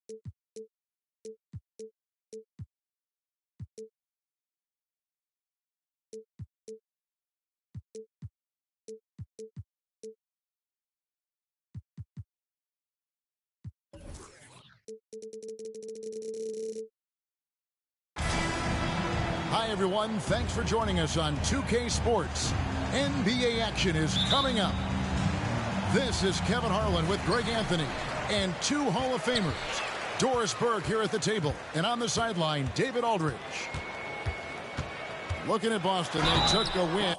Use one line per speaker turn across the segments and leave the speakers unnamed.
Hi, everyone. Thanks for joining us on 2K Sports. NBA action is coming up. This is Kevin Harlan with Greg Anthony and two Hall of Famers. Doris Burke here at the table, and on the sideline, David Aldridge. Looking at Boston, they took a win.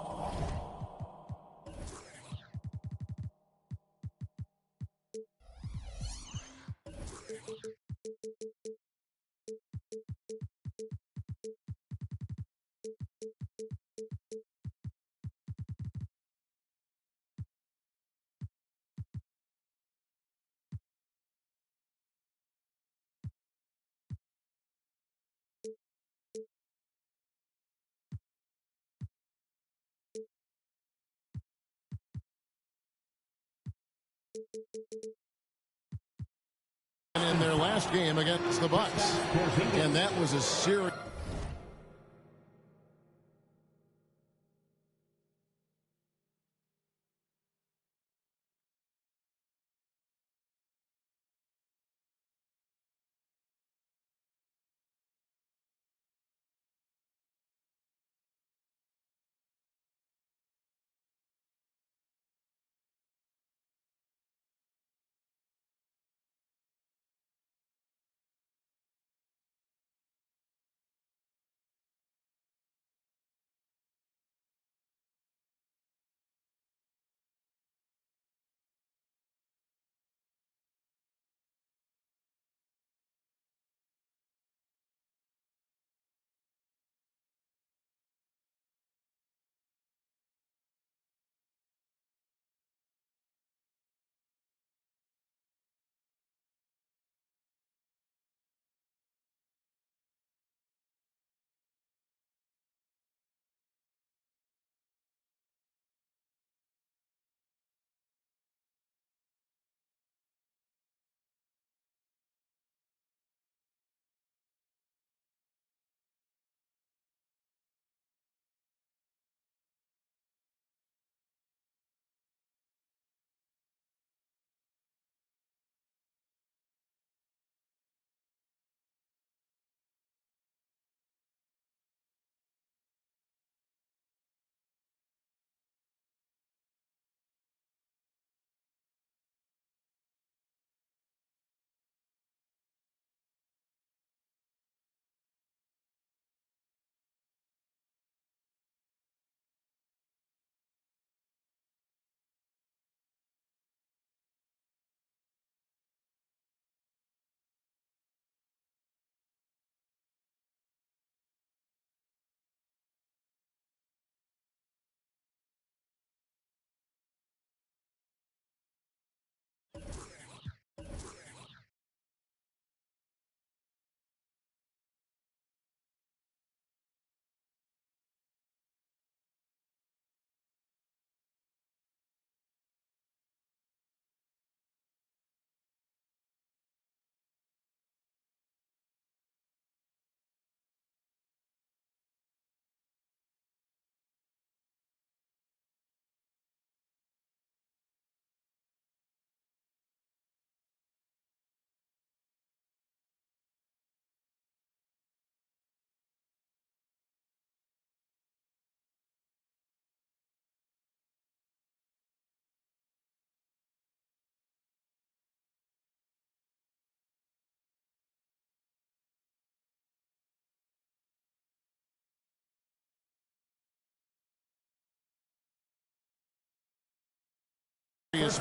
In their last game against the Bucks, and that was a series.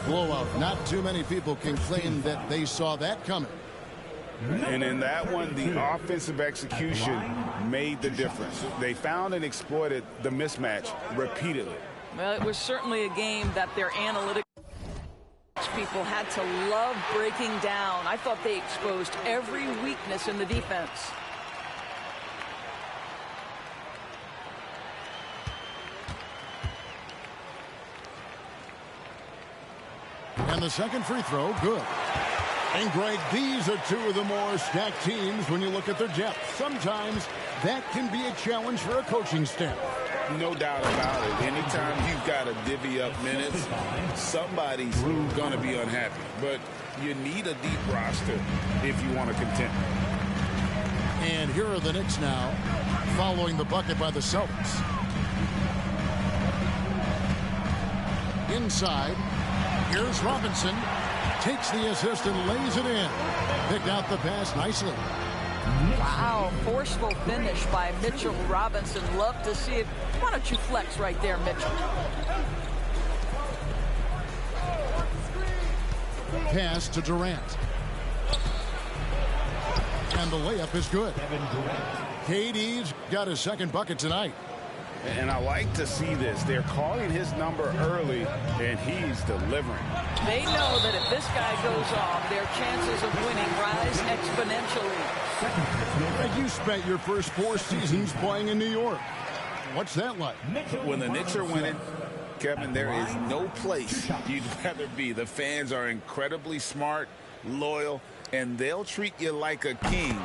Blowout. Not too many people can claim that they saw that coming.
And in that one, the offensive execution made the difference. They found and exploited the mismatch repeatedly.
Well, it was certainly a game that their analytics people had to love breaking down. I thought they exposed every weakness in the defense.
And the second free throw, good. And Greg, these are two of the more stacked teams when you look at their depth. Sometimes that can be a challenge for a coaching staff.
No doubt about it. Anytime you've got to divvy up minutes, somebody's going to be unhappy. But you need a deep roster if you want to contend.
And here are the Knicks now, following the bucket by the Celtics. Inside, here's Robinson. Takes the assist and lays it in. Picked out the pass nicely.
Wow, forceful finish by Mitchell Robinson. Love to see it. Why don't you flex right there, Mitchell?
Pass to Durant. And the layup is good. KD's got his second bucket tonight.
And I like to see this. They're calling his number early, and he's delivering.
They know that if this guy goes off, their chances of winning rise exponentially.
You spent your first 4 seasons playing in New York. What's that like?
When the Knicks are winning, Kevin, there is no place you'd rather be. The fans are incredibly smart, loyal, and they'll treat you like a king.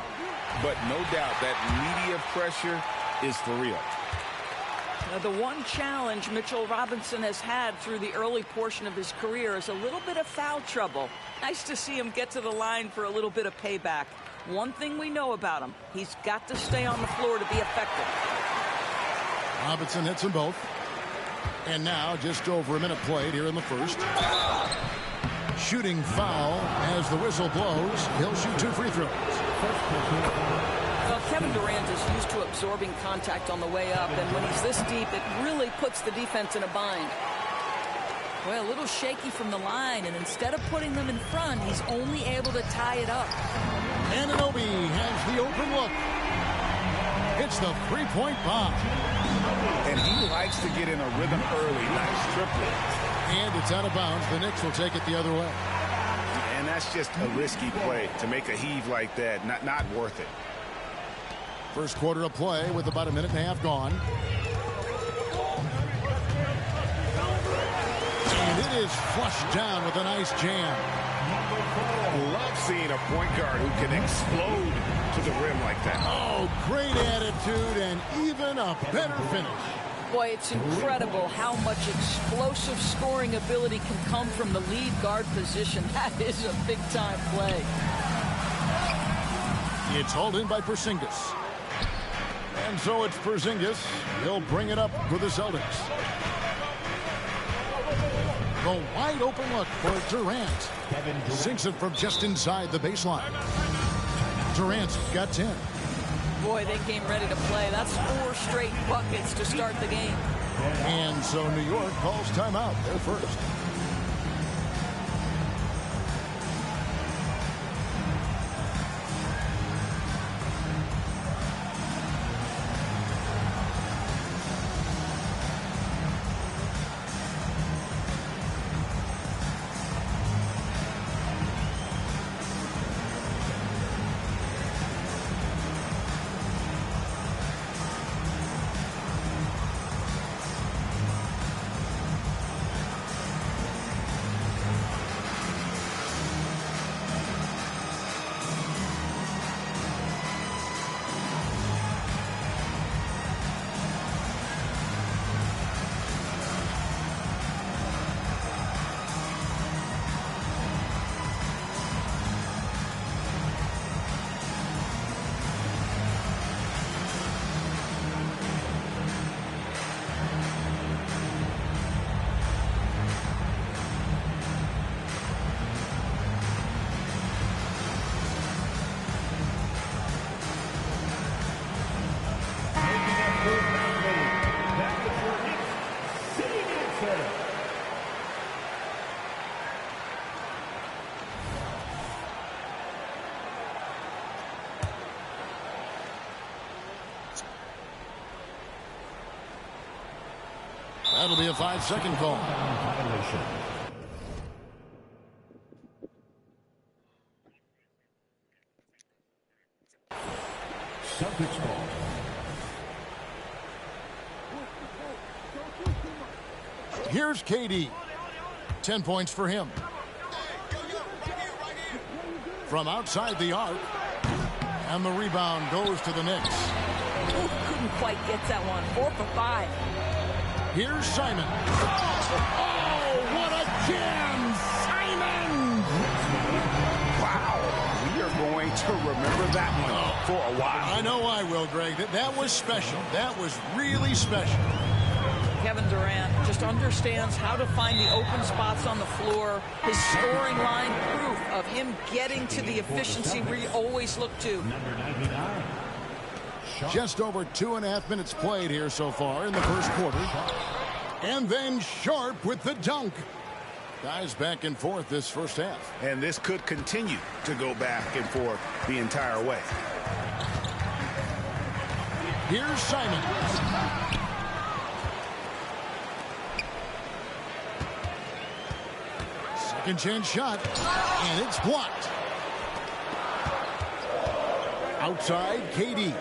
But no doubt that media pressure is for real.
The one challenge Mitchell Robinson has had through the early portion of his career is a little bit of foul trouble. Nice to see him get to the line for a little bit of payback. One thing we know about him, he's got to stay on the floor to be effective.
Robinson hits them both. And now just over a minute played here in the first. Shooting foul as the whistle blows. He'll shoot 2 free throws.
Well, Kevin Durant is used to absorbing contact on the way up, and when he's this deep, it really puts the defense in a bind. Well, a little shaky from the line, and instead of putting them in front, he's only able to tie it up.
Anunoby has the open look. It's the three-point bomb.
And he likes to get in a rhythm early. Nice triplet.
And it's out of bounds. The Knicks will take it the other way.
And that's just a risky play to make a heave like that. Not worth it.
First quarter of play with about a minute and a half gone. And it is flushed down with a nice jam.
Love seeing a point guard who can explode to the rim like that.
Oh, great attitude and even a better finish.
Boy, it's incredible how much explosive scoring ability can come from the lead guard position. That is a big-time play.
It's hauled in by Porzingis. And so it's Porzingis. He'll bring it up for the Celtics. The wide open look for Durant. Sinks it from just inside the baseline. Durant's got 10.
Boy, they came ready to play. That's 4 straight buckets to start the game.
And so New York calls timeout. They're first. That'll be a 5-second call.
Celtics ball.
Here's KD. 10 points for him. from outside the arc. And the rebound goes to the Knicks.
Ooh, couldn't quite get that one. 4 for 5.
Here's Simon. Oh, what a jam! Simon!
Wow. We are going to remember that one for a while.
I know I will, Greg. That was special. That was really special.
Kevin Durant just understands how to find the open spots on the floor. His scoring line, proof of him getting to the efficiency we always look to.
Number 99.
Just over 2.5 minutes played here so far in the first quarter. And then Sharp with the dunk. Guys back and forth this first half.
And this could continue to go back and forth the entire way.
Here's Simon. Second chance shot, and it's blocked. Outside, KD.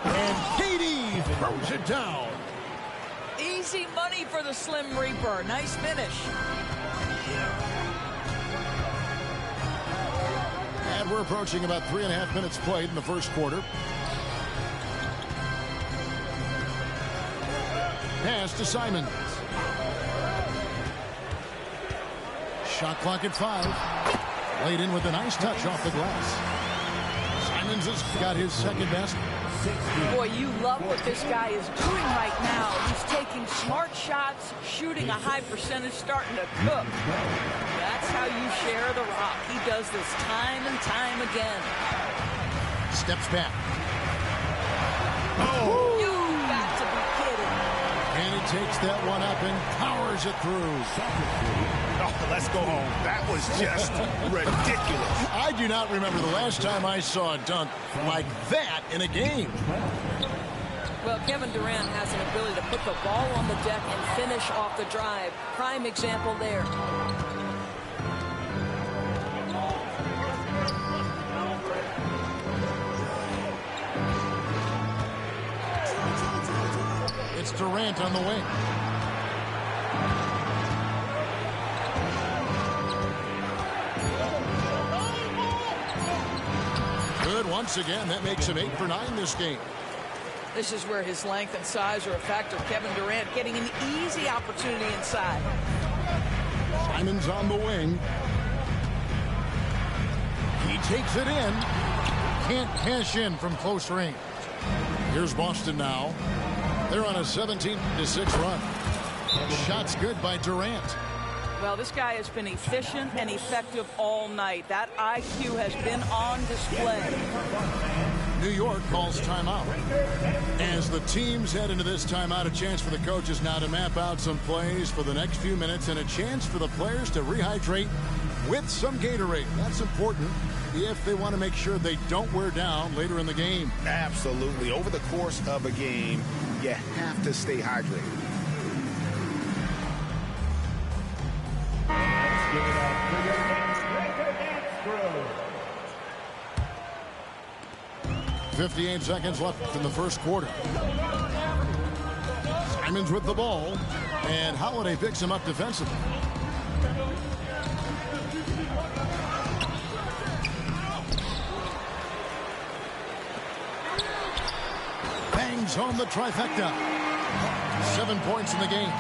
And KD throws it down.
Easy money for the Slim Reaper. Nice finish.
And we're approaching about 3.5 minutes played in the first quarter. Pass to Simons. Shot clock at 5. Laid in with a nice touch off the glass. Simons has got his second best.
Boy, you love what this guy is doing right now. He's taking smart shots, shooting a high percentage, starting to cook. That's how you share the rock. He does this time and time again.
Steps back.
Oh!
You got to be kidding.
And he takes that one up and powers it through.
Oh, let's go home. That was just ridiculous.
I do not remember the last time I saw a dunk like that in a game.
Well, Kevin Durant has an ability to put the ball on the deck and finish off the drive. Prime example there.
It's Durant on the wing. Good once again. That makes him 8 for 9 this game.
This is where his length and size are a factor. Kevin Durant getting an easy opportunity inside.
Simons on the wing. He takes it in. Can't cash in from close range. Here's Boston now. They're on a 17-6 run. Shots good by Durant.
Well, this guy has been efficient and effective all night. That IQ has been on display.
New York calls timeout. As the teams head into this timeout, a chance for the coaches now to map out some plays for the next few minutes and a chance for the players to rehydrate with some Gatorade. That's important if they want to make sure they don't wear down later in the game.
Absolutely. Over the course of a game, you have to stay hydrated.
Let's give it up for your next record dance crew.
58 seconds left in the first quarter. Simons with the ball, and Holiday picks him up defensively. Bangs home the trifecta. 7 points in the game.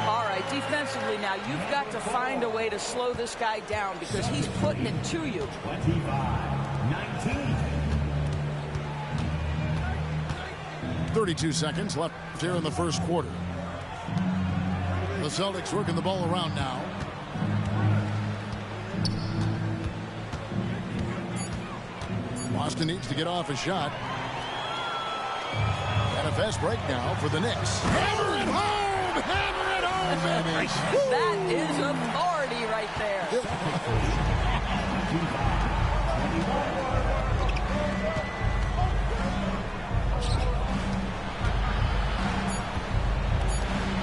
All right, defensively now, you've got to find a way to slow this guy down because he's putting it to you.
25-19.
32 seconds left here in the first quarter. The Celtics working the ball around now. Boston needs to get off a shot. And a fast break now for the Knicks. Hammer it home! Hammer it home, baby!
That is authority right there.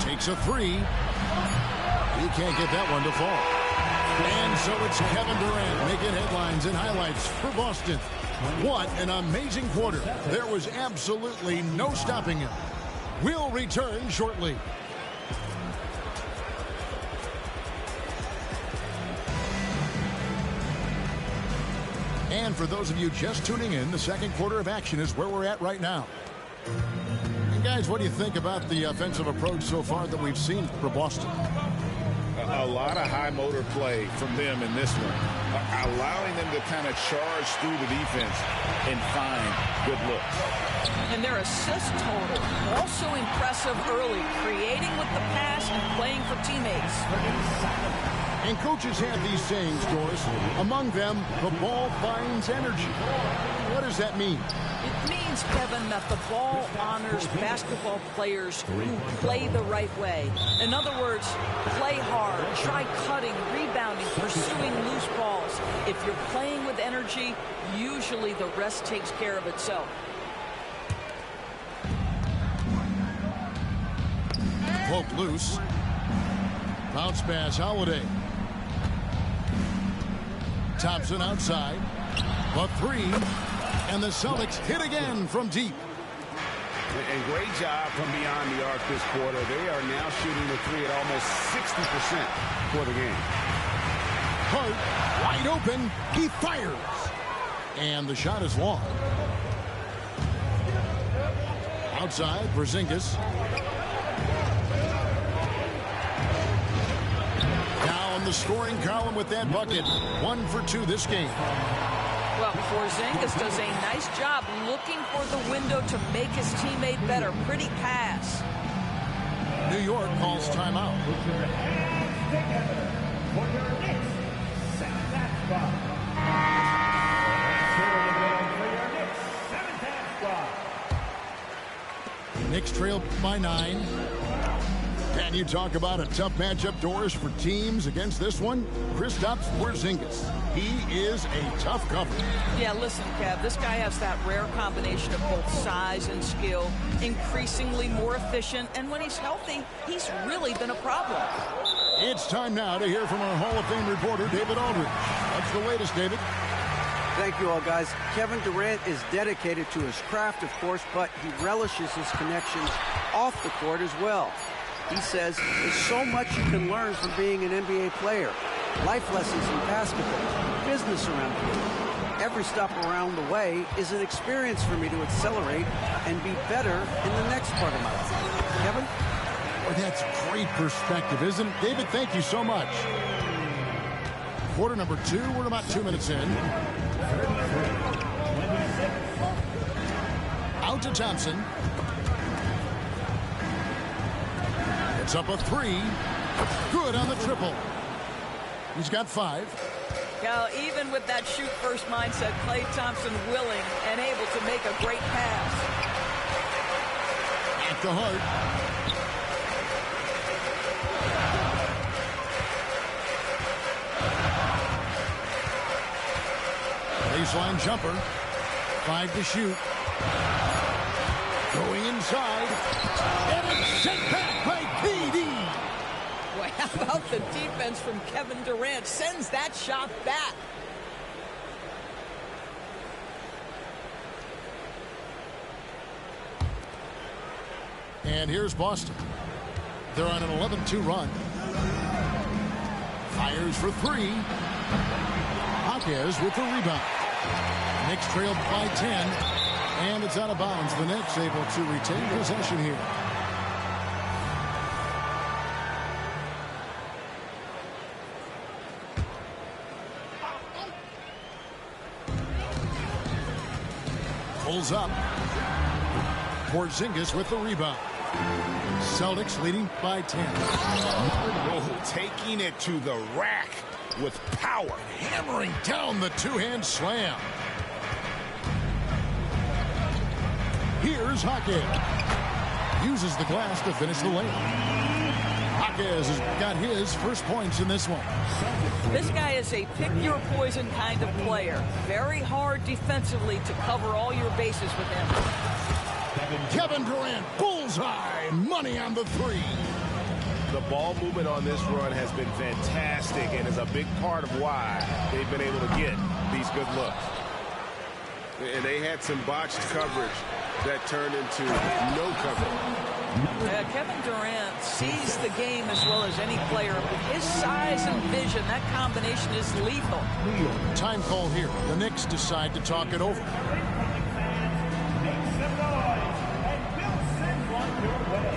Takes a three. He can't get that one to fall. And so it's Kevin Durant making headlines and highlights for Boston. What an amazing quarter. There was absolutely no stopping him. We'll return shortly. And for those of you just tuning in, the second quarter of action is where we're at right now. And guys, what do you think about the offensive approach so far that we've seen for Boston?
A lot of high motor play from them in this one, allowing them to kind of charge through the defense and find good looks.
And their assist total also impressive early, creating with the pass and playing for teammates.
And coaches have these sayings, Doris. Among them, the ball finds energy. What does that mean?
It means, Kevin, that the ball honors basketball players who play the right way. In other words, play hard, try cutting, rebounding, pursuing loose balls. If you're playing with energy, usually the rest takes care of itself.
Poked loose. Bounce pass, Holiday. Thompson outside. The three. And the Celtics hit again from deep.
And great job from beyond the arc this quarter. They are now shooting the three at almost 60% for the game.
Hart, wide open. He fires. And the shot is long. Outside, Porzingis. Now in the scoring column with that bucket. 1 for 2 this game.
Well, Porzingis does a nice job looking for the window to make his teammate better. Pretty pass.
New York calls timeout.
Put your hands together for your Knicks. Seventh half squad. For your Knicks. Seventh half squad.
Knicks trail by 9. Can you talk about a tough matchup, Doris, for teams against this one? Kristaps Porzingis. He is a tough cover.
Yeah, listen, Kev, this guy has that rare combination of both size and skill, increasingly more efficient, and when he's healthy, he's really been a problem.
It's time now to hear from our Hall of Fame reporter, David Aldridge. What's the latest, David?
Thank you all, guys. Kevin Durant is dedicated to his craft, of course, but he relishes his connections off the court as well. He says there's so much you can learn from being an NBA player. Life lessons in basketball, business around here. Every stop around the way is an experience for me to accelerate and be better in the next part of my life. Kevin?
Well, that's great perspective, isn't it? David, thank you so much. Quarter number 2, we're about 2 minutes in. Out to Thompson. It's up a 3. Good on the triple. He's got 5.
Now, even with that shoot-first mindset, Klay Thompson willing and able to make a great pass.
At the Hart. Baseline jumper. 5 to shoot. Going inside. And it's sent back by KD.
Boy, how about the defense from Kevin Durant? Sends that shot back.
And here's Boston. They're on an 11-2 run. Fires for 3. Hawkes with the rebound. Knicks trailed by 10. And it's out of bounds. The Knicks able to retain possession here. Pulls up. Porzingis with the rebound. Celtics leading by 10.
Oh, taking it to the rack with power.
Hammering down the two-hand slam. Here's Hawkes. Uses the glass to finish the layup. Hawkes has got his first points in this one.
This guy is a pick-your-poison kind of player. Very hard defensively to cover all your bases with him.
Kevin Durant, bullseye, money on the 3.
The ball movement on this run has been fantastic and is a big part of why they've been able to get these good looks. And they had some botched coverage that turned into no coverage.
Kevin Durant sees the game as well as any player. His size and vision, that combination is lethal.
Time call here. The Knicks decide to talk it over.
Make some noise, and we'll send one your way.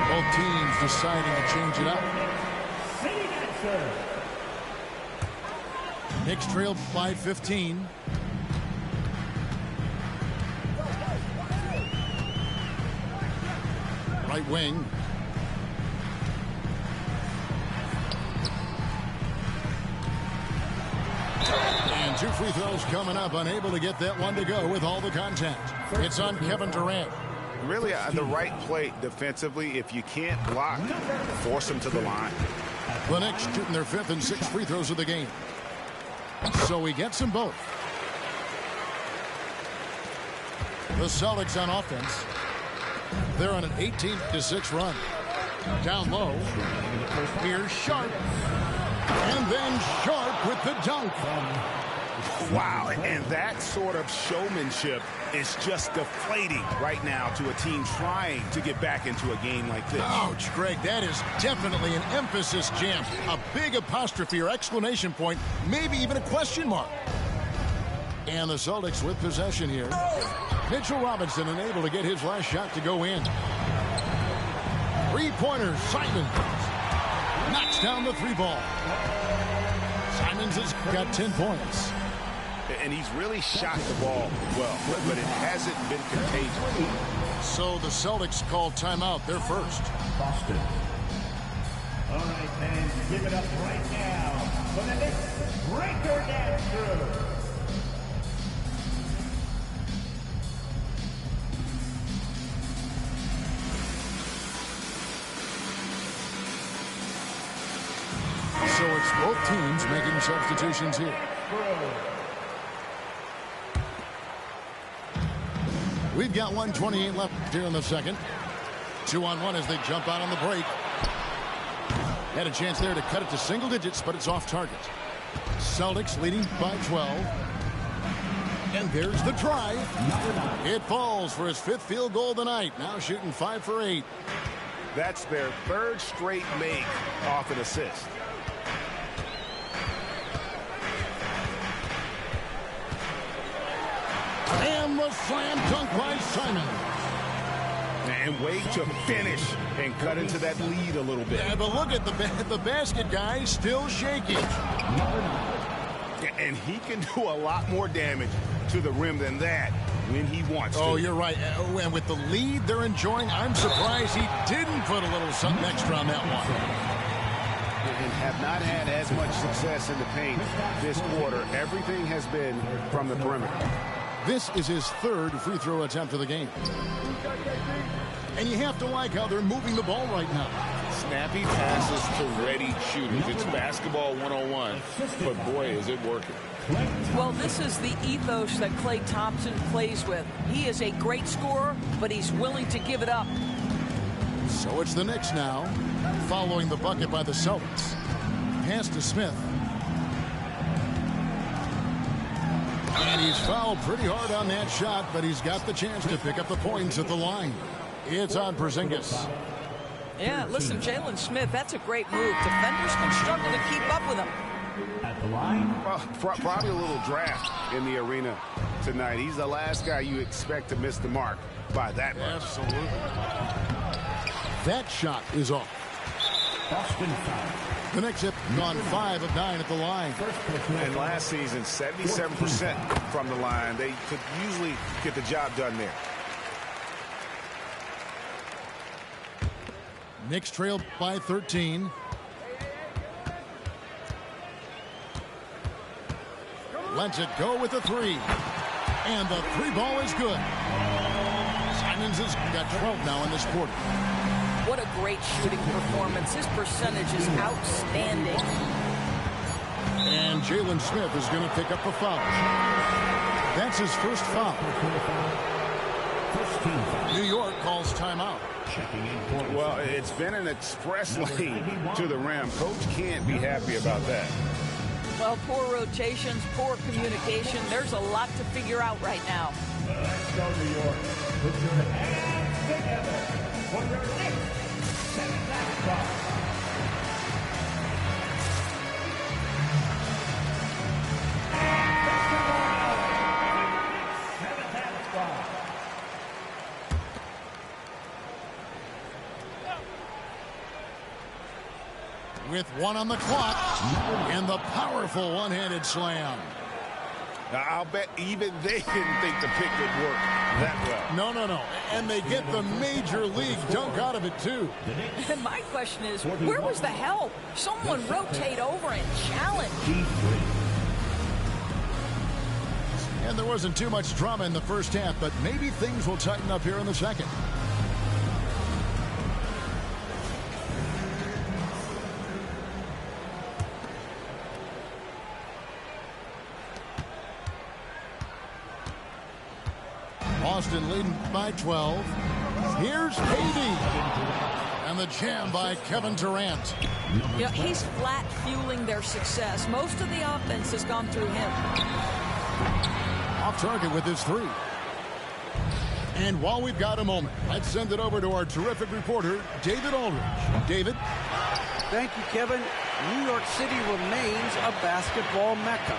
Both teams deciding to change it up.
City answer.
Knicks trailed by 15. Right wing. And 2 free throws coming up. Unable to get that one to go with all the contact. It's on Kevin Durant.
Really the right play defensively. If you can't block, force them to the line.
The Knicks shooting their 5th and 6th free throws of the game. So he gets them both. The Celtics on offense. They're on an 18-6 run. Down low. Here's Sharp. And then Sharp with the dunk.
Wow, and that sort of showmanship is just deflating right now to a team trying to get back into a game like this.
Ouch, Greg, that is definitely an emphasis jam. A big apostrophe or exclamation point, maybe even a question mark. And the Celtics with possession here. Mitchell Robinson unable to get his last shot to go in. Three-pointer, Simons. Knocks down the 3 ball. Simons has got 10 points.
And he's really shot the ball well, but it hasn't been contagious.
So the Celtics call timeout, their first.
Boston. All right, fans, give it up right now for the Knicks breaker dance crew.
So it's both teams making substitutions here. We've got 1:28 left here in the second. 2-on-1 as they jump out on the break. Had a chance there to cut it to single digits, but it's off target. Celtics leading by 12. And there's the try. It falls for his 5th field goal tonight. Now shooting 5 for 8.
That's their 3rd straight make off an assist.
And the slam dunk by Simon.
And way to finish and cut into that lead a little bit.
Yeah, but look at the basket guy still shaking.
And he can do a lot more damage to the rim than that when he wants to.
Oh, you're right. And with the lead they're enjoying, I'm surprised he didn't put a little something extra on that one.
And have not had as much success in the paint this quarter. Everything has been from the perimeter.
This is his 3rd free throw attempt of the game. And you have to like how they're moving the ball right now.
Snappy passes to ready shooters. It's basketball 101, but boy, is it working.
Well, this is the ethos that Klay Thompson plays with. He is a great scorer, but he's willing to give it up.
So it's the Knicks now, following the bucket by the Celtics. Pass to Smith. And he's fouled pretty hard on that shot, but he's got the chance to pick up the points at the line. It's on Porzingis.
Yeah, listen, Jalen Smith, that's a great move. Defenders can struggle to keep up with him.
At the line.
Well, probably a little draft in the arena tonight. He's the last guy you expect to miss the mark by that much.
Absolutely. That shot is off.
Boston foul.
The Knicks have gone 5 of 9 at the line.
And last season, 77% from the line. They could usually get the job done there.
Knicks trailed by 13. Lets it go with the 3. And the 3 ball is good. Simons has got 12 now in this quarter.
What a great shooting performance. His percentage is outstanding.
And Jalen Smith is going to pick up the foul. That's his first foul. New York calls timeout.
Well, it's been an express lane to the rim. Coach can't be happy about that.
Well, poor rotations, poor communication. There's a lot to figure out right now.
Let's go, New York. Put your hands together for your next 7th spot.
With 1 on the clock and the powerful one-handed slam.
Now, I'll bet even they didn't think the pick would work that well.
No. And they get the major league dunk out of it, too.
And my question is, where was the help? Someone rotate over and challenge.
And there wasn't too much drama in the first half, but maybe things will tighten up here in the second. Boston leading by 12. Here's Haiti. And the jam by Kevin Durant.
You know, he's flat fueling their success. Most of the offense has gone through him.
Off target with his 3. And while we've got a moment, let's send it over to our terrific reporter, David Aldridge. David?
Thank you, Kevin. New York City remains a basketball mecca.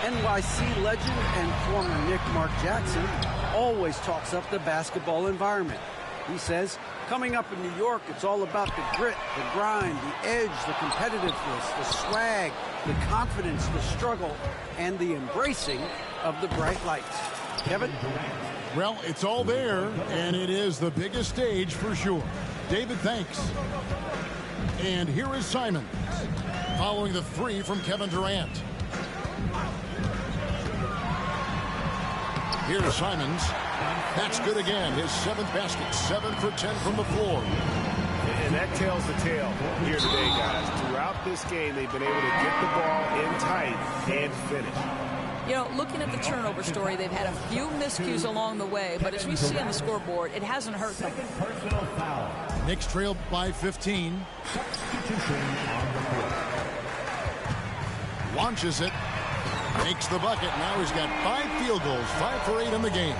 NYC legend and former Knick Mark Jackson always talks up the basketball environment. He says, coming up in New York, it's all about the grit, the grind, the edge, the competitiveness, the swag, the confidence, the struggle, and the embracing of the bright lights. Kevin?
Well, it's all there, and it is the biggest stage for sure. David, thanks. And here is Simon, following the 3 from Kevin Durant. Here's Simons. That's good again. His 7th basket. 7 for 10 from the floor.
And that tells the tale here today, guys. Throughout this game, they've been able to get the ball in tight and finish.
You know, looking at the turnover story, they've had a few miscues along the way, but as we see on the scoreboard, it hasn't hurt them.
Knicks trailed by 15. Launches it. Makes the bucket. Now he's got 5 field goals. 5 for 8 in the game.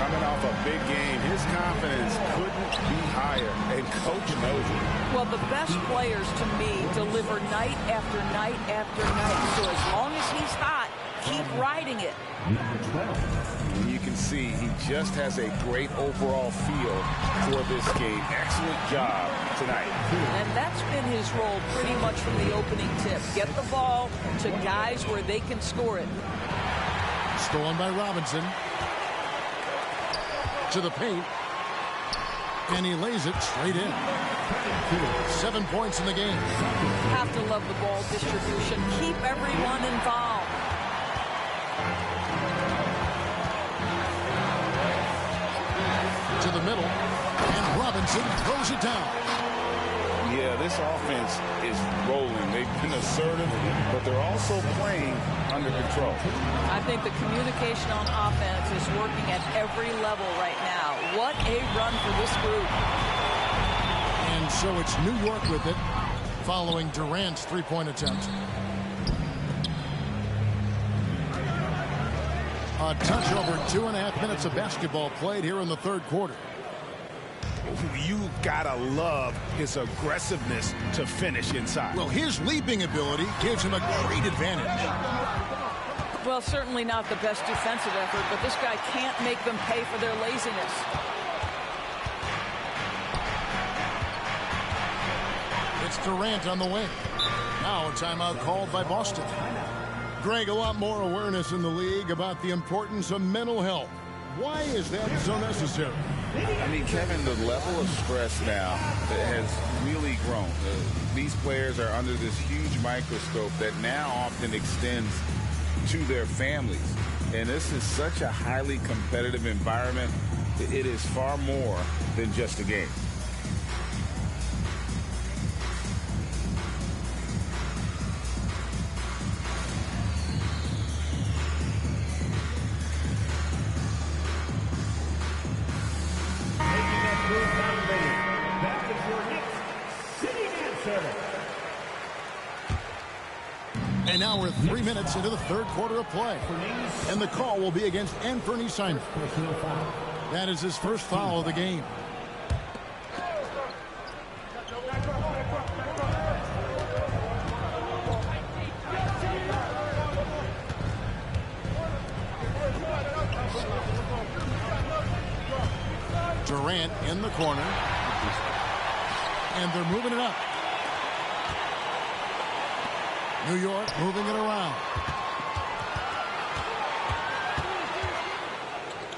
Coming off a big game, his confidence couldn't be higher, and coach knows it.
Well, the best players, to me, deliver night after night after night. So as long as he's hot, keep riding it.
You can see he just has a great overall feel for this game. Excellent job tonight.
And that's been his role pretty much from the opening tip. Get the ball to guys where they can score it.
Stolen by Robinson. To the paint. And he lays it straight in. 7 points in the game.
Have to love the ball distribution. Keep everyone involved.
To the middle. And Robinson throws it down.
Yeah, this offense is rolling. They've been assertive, but they're also playing under control.
I think the communication on offense is working at every level right now. What a run for this group.
And so it's New York with it, following Durant's 3-point attempt. A touch over 2.5 minutes of basketball played here in the third quarter.
You've got to love his aggressiveness to finish inside.
Well, his leaping ability gives him a great advantage.
Well, certainly not the best defensive effort, but this guy can't make them pay for their laziness.
It's Durant on the wing. Now a timeout called by Boston. Greg, a lot more awareness in the league about the importance of mental health. Why is that so necessary?
I mean, Kevin, the level of stress now has really grown. These players are under this huge microscope that now often extends to their families. And this is such a highly competitive environment. It is far more than just a game.
And now we're 3 minutes into the third quarter of play. And the call will be against Anthony Simon. That is his first foul of the game. Durant in the corner. And they're moving it up. New York moving it around.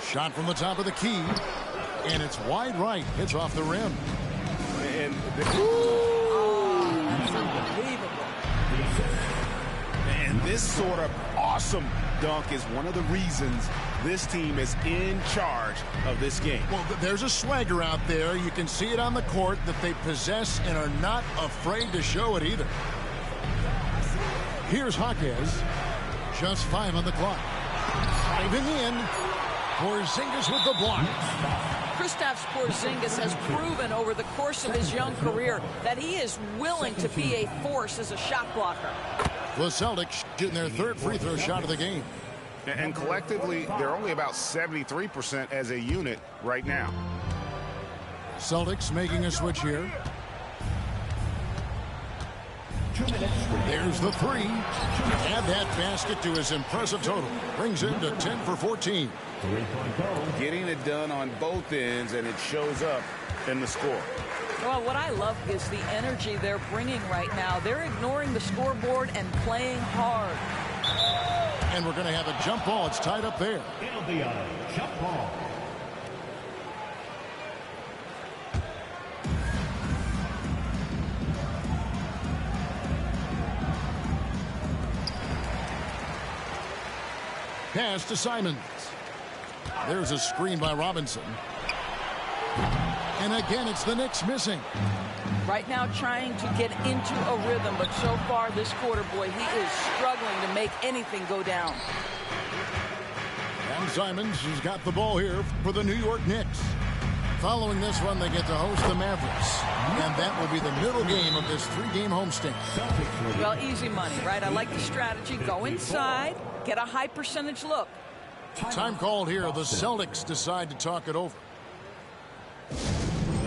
Shot from the top of the key. And it's wide right. Hits off the rim.
And
That's unbelievable.
And this sort of awesome dunk is one of the reasons this team is in charge of this game.
Well, there's a swagger out there. You can see it on the court that they possess and are not afraid to show it either. Here's Jaquez. Just 5 on the clock. Driving in. Porzingis with the block.
Kristaps Porzingis has proven over the course of his young career that he is willing to be a force as a shot blocker.
The Celtics getting their third free throw shot of the game.
And collectively, they're only about 73% as a unit right now.
Celtics making a switch here. There's the three. Add that basket to his impressive total. Brings him to 10 for 14.
getting it done on both ends, and it shows up in the score.
Well, what I love is the energy they're bringing right now. They're ignoring the scoreboard and playing hard.
And we're going to have a jump ball. It's tied up there.
It'll be a jump ball.
Pass to Simons. There's a screen by Robinson. And again, it's the Knicks missing.
Right now trying to get into a rhythm, but so far this quarter, boy, he is struggling to make anything go down.
And Simons has got the ball here for the New York Knicks. Following this one, they get to host the Mavericks. And that will be the middle game of this three-game homestand.
Well, easy money, right? I like the strategy. Go inside, get a high percentage look.
Time called here. The Celtics decide to talk it over.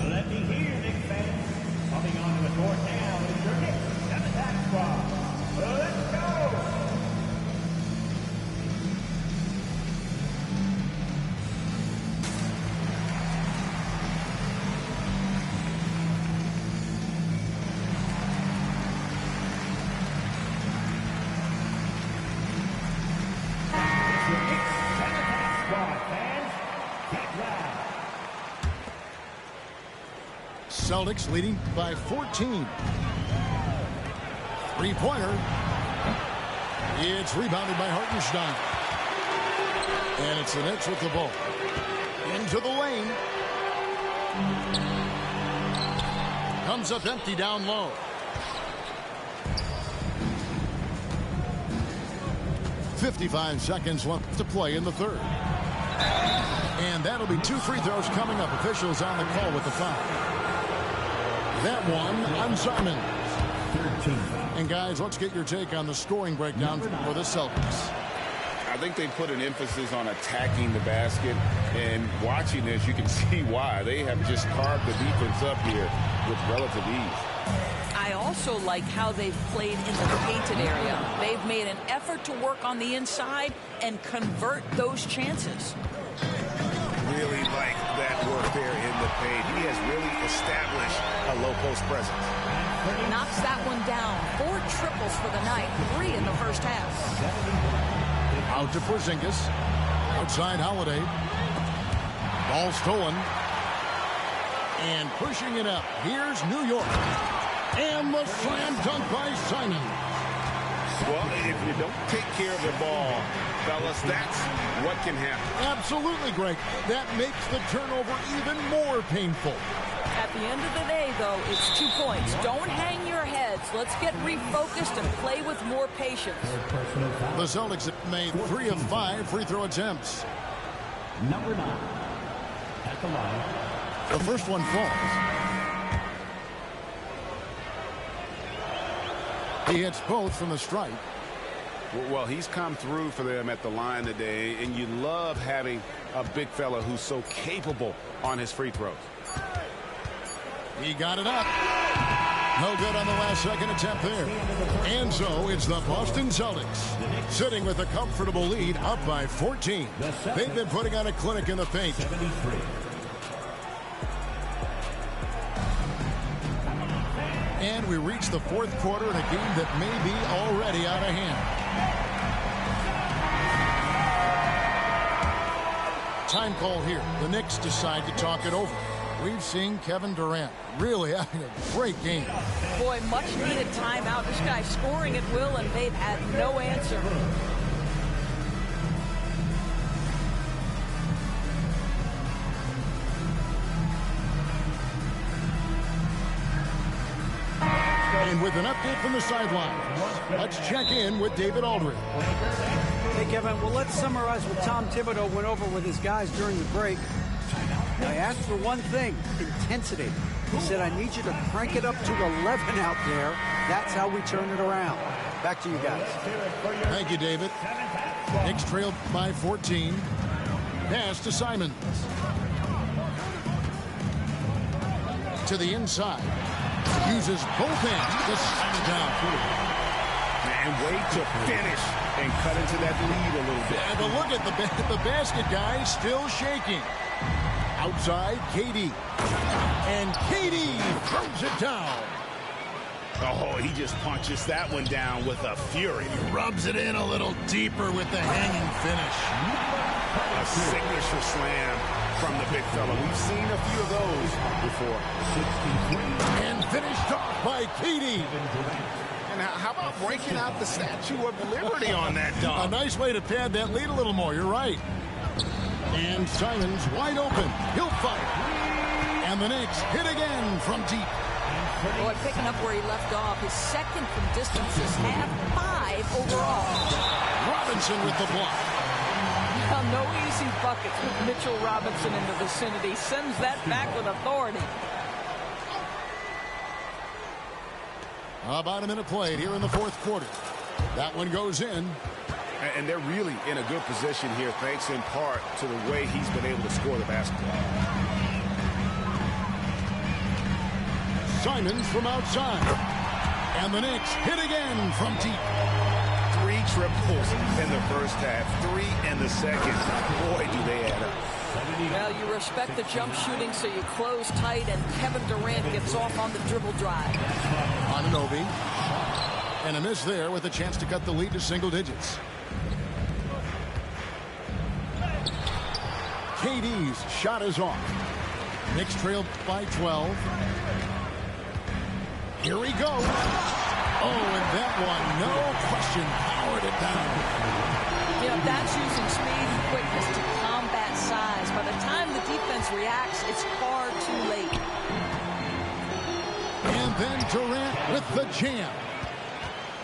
Let me hear, Knicks fans. Coming onto the court now is your Knicks and attack squad. Let's go!
Celtics leading by 14. Three-pointer. It's rebounded by Hartenstein. And it's the Knicks with the ball. Into the lane. Comes up empty down low. .55 seconds left to play in the third. And that'll be 2 free throws coming up. Officials on the call with the foul. That one on Simons.
13.
And guys, let's get your take on the scoring breakdown for the Celtics.
I think they put an emphasis on attacking the basket, and watching this, you can see why. They have just carved the defense up here with relative ease.
I also like how they've played in the painted area. They've made an effort to work on the inside and convert those chances.
Really like that work there in the paint. He has really established a low post presence.
Knocks that one down. 4 triples for the night. 3 in the first half.
Out to Porzingis. Outside Holiday. Ball stolen. And pushing it up. Here's New York. And the slam dunk by Simon.
Well, if you don't take care of the ball, fellas, that's what can happen.
Absolutely, Greg. That makes the turnover even more painful.
At the end of the day, though, it's 2 points. Don't hang your heads. Let's get refocused and play with more patience.
The Celtics have made 3 of 5 free throw attempts.
Number 9 at the line.
The first one falls. He hits both from the stripe.
Well, he's come through for them at the line today, and you love having a big fella who's so capable on his free throws.
He got it up. No good on the last second attempt there. And so it's the Boston Celtics sitting with a comfortable lead, up by 14. They've been putting on a clinic in the paint. And we reach the fourth quarter in a game that may be already out of hand. Time call here. The Knicks decide to talk it over. We've seen Kevin Durant really having a great game.
Boy, much needed timeout. This guy's scoring at will, and they've had no answer.
And with an update from the sidelines, let's check in with David Aldridge.
Hey, Kevin, well, let's summarize what Tom Thibodeau went over with his guys during the break. I asked for one thing, intensity. He said, I need you to crank it up to 11 out there. That's how we turn it around. Back to you guys.
Thank you, David. Knicks trailed by 14. Pass to Simons. To the inside. Uses both hands to slam it down.
And wait to finish and cut into that lead a little bit.
And look at the basket guy still shaking. Outside, KD. And KD throws it down.
Oh, he just punches that one down with a fury.
He rubs it in a little deeper with the hanging finish.
A signature slam from the big fella. We've seen a few of those before.
And finished off by KD.
And how about breaking out the Statue of Liberty on that dunk?
A nice way to pad that lead a little more. You're right. And Simons wide open. He'll fire. And the Knicks hit again from deep.
Boy, picking up where he left off. His second from distance is half 5 overall.
Robinson with the block.
Well, no easy buckets with Mitchell Robinson in the vicinity. Sends that back with authority.
About a minute played here in the fourth quarter. That one goes in.
And they're really in a good position here, thanks in part to the way he's been able to score the basketball.
Simons from outside. And the Knicks hit again from deep.
3 triples in the first half, 3 in the second. Boy, do they add up.
Well, you respect the jump shooting, so you close tight, and Kevin Durant gets off on the dribble drive.
Anunoby. And a miss there with a chance to cut the lead to single digits. KD's shot is off. Knicks trailed by 12. Here he goes. Oh, and that one, no question, powered it down.
You know, that's using speed and quickness to combat size. By the time the defense reacts, it's far too late.
And then Durant with the jam.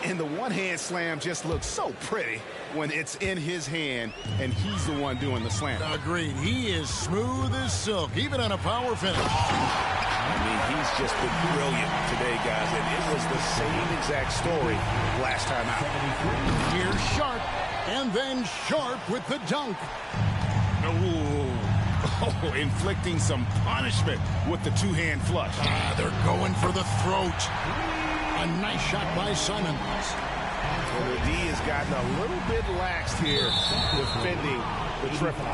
And the one-hand slam just looks so pretty when it's in his hand and he's the one doing the slam.
Agreed. He is smooth as silk, even on a power finish.
I mean, he's just been brilliant today, guys, and it was the same exact story last time out.
Here's Sharp, and then Sharp with the dunk.
Oh, inflicting some punishment with the two-hand flush.
They're going for the throat. A nice shot by Simons.
Well, the D has gotten a little bit laxed here, defending the triple.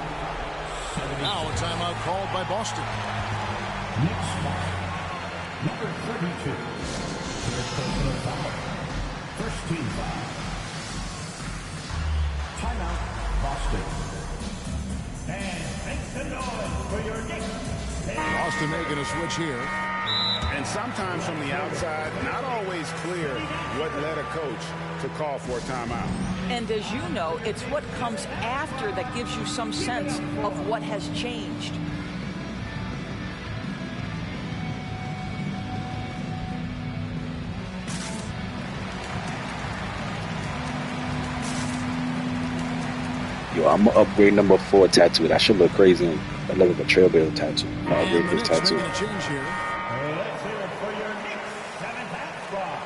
Now a timeout called by Boston.
Next foul. Number 32. First personal foul. First team foul. Timeout, Boston. And make the noise for your Knicks.
Boston making a switch here.
And sometimes from the outside, not always clear what led a coach to call for a timeout.
And as you know, it's what comes after that gives you some sense of what has changed.
Yo, I'm gonna upgrade number 4 tattoo. That should look crazy. I look like a Trailblazer tattoo. I'll upgrade this tattoo.
Let's hear
it for your Knicks 7th half squad.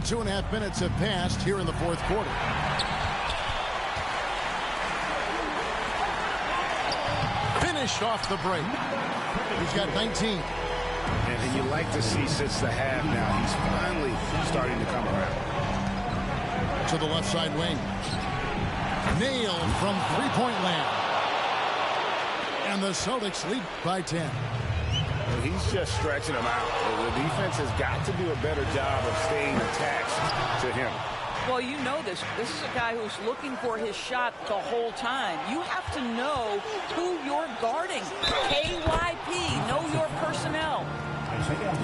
2.5 minutes have passed here in the fourth quarter. Finished off the break. He's got 19.
And you like to see since the half now, he's finally starting to come around.
To the left side wing. Nailed from three-point land. And the Celtics lead by 10.
He's just stretching them out. The defense has got to do a better job of staying attached to him.
Well, you know this. This is a guy who's looking for his shot the whole time. You have to know who you're guarding. KYP, know your personnel.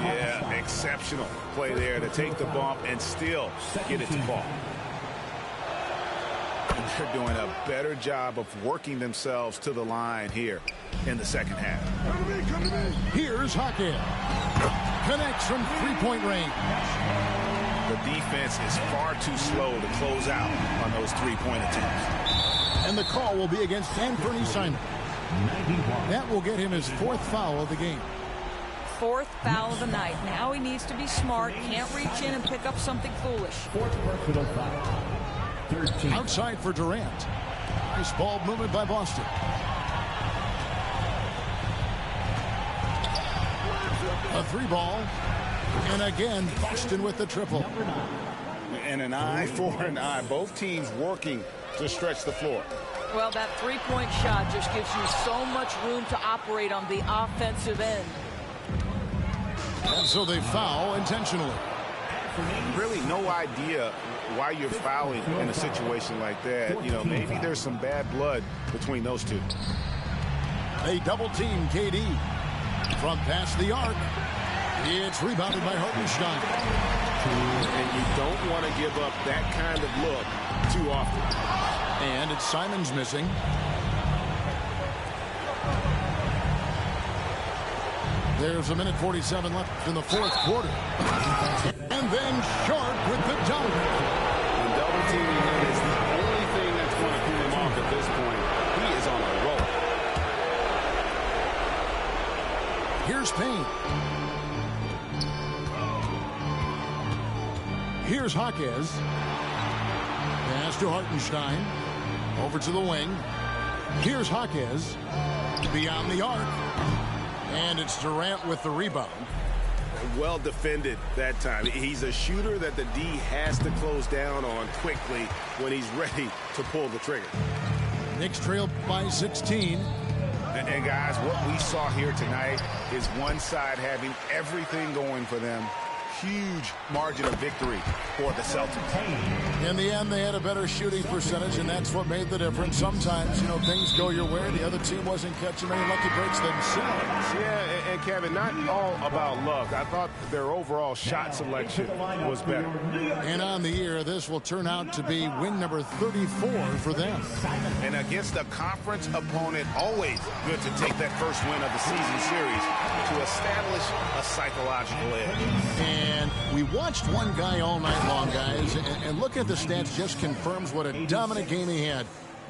Yeah, exceptional play there to take the bump and still get it to fall. And they're doing a better job of working themselves to the line here in the second half.
Here's Hawkins. Connects from three-point range.
The defense is far too slow to close out on those three-point attempts.
And the call will be against Anthony Simon. That will get him his fourth foul of the game.
Fourth foul of the night. Now he needs to be smart. Can't reach in and pick up something foolish.
Fourth personal foul. 13.
Outside for Durant. Nice ball movement by Boston. A three ball. And again, Boston with the triple.
And an eye for an eye. Both teams working to stretch the floor.
Well, that three-point shot just gives you so much room to operate on the offensive end.
And so they foul intentionally.
Really no idea why you're fouling in a situation like that. You know, maybe there's some bad blood between those two.
They double team KD. From past the arc. It's rebounded by Hartenstein.
And you don't want to give up that kind of look too often.
And it's Simon's missing. There's a minute 47 left in the fourth quarter. And then Sharp with the dunk.
And double teaming him is the only thing that's going to cool him off at this point. He is on a roll.
Here's Payne. Here's Hawkins. Pass to Hartenstein. Over to the wing. Here's Hawkins. Beyond the arc. And it's Durant with the rebound.
Well defended that time. He's a shooter that the D has to close down on quickly when he's ready to pull the trigger.
Knicks trail by 16.
And guys, what we saw here tonight is one side having everything going for them. Huge margin of victory for the Celtics.
In the end, they had a better shooting percentage, and that's what made the difference. Sometimes, you know, things go your way. The other team wasn't catching many lucky breaks themselves.
Yeah, and Kevin, not all about luck. I thought their overall shot selection was better.
And on the year, this will turn out to be win number 34 for them.
And against a conference opponent, always good to take that first win of the season series to establish a psychological edge.
And we watched one guy all night long, guys, and look at the stats, just confirms what a dominant game he had.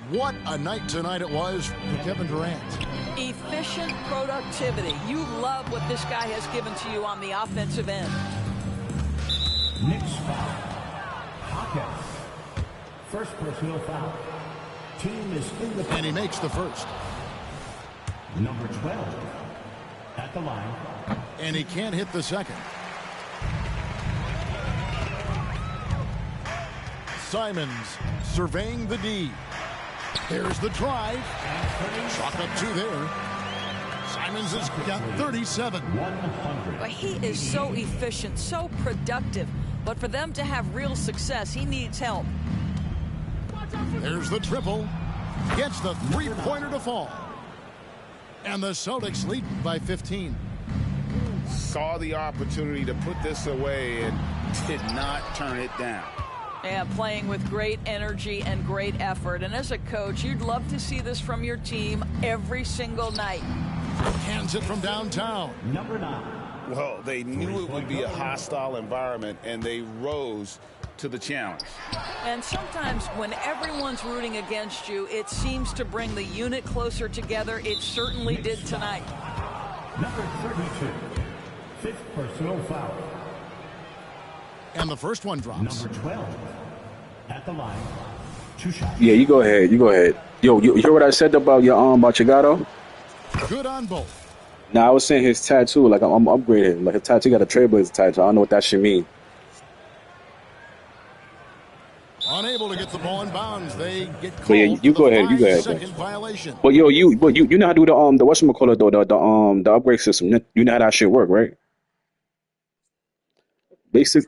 What a night tonight it was for Kevin Durant.
Efficient productivity. You love what this guy has given to you on the offensive end.
Knicks foul. Hawkins. First personal foul. Team is in the...
And he makes the first.
Number 12 at the line.
And he can't hit the second. Simons surveying the D. There's the drive. Chalk up 2 there. Simons has got 37.
100.
But he is so efficient, so productive. But for them to have real success, he needs help.
There's the triple. Gets the three-pointer to fall. And the Celtics lead by 15.
Saw the opportunity to put this away and did not turn it down.
And playing with great energy and great effort. And as a coach, you'd love to see this from your team every single night.
Hands it from downtown.
Number 9.
Well, they knew it would be a hostile environment, and they rose to the challenge.
And sometimes when everyone's rooting against you, it seems to bring the unit closer together. It certainly did tonight.
Number 32. Fifth personal foul.
And the first one drops.
Number 12 at the line. 2 shots.
Yeah, you go ahead. You go ahead. Yo, you hear what I said about your gato?
Good on both.
Nah, I was saying his tattoo. Like I'm upgrading. Like his tattoo got a Trailblazer tattoo. I don't know what that should mean.
Unable to get the ball in bounds. They get called.
But yeah, you go ahead. You go ahead.
Second violation.
But yo, you know how to do the whatchamacallit though, the upgrade system. You know how that shit work, right? Basic.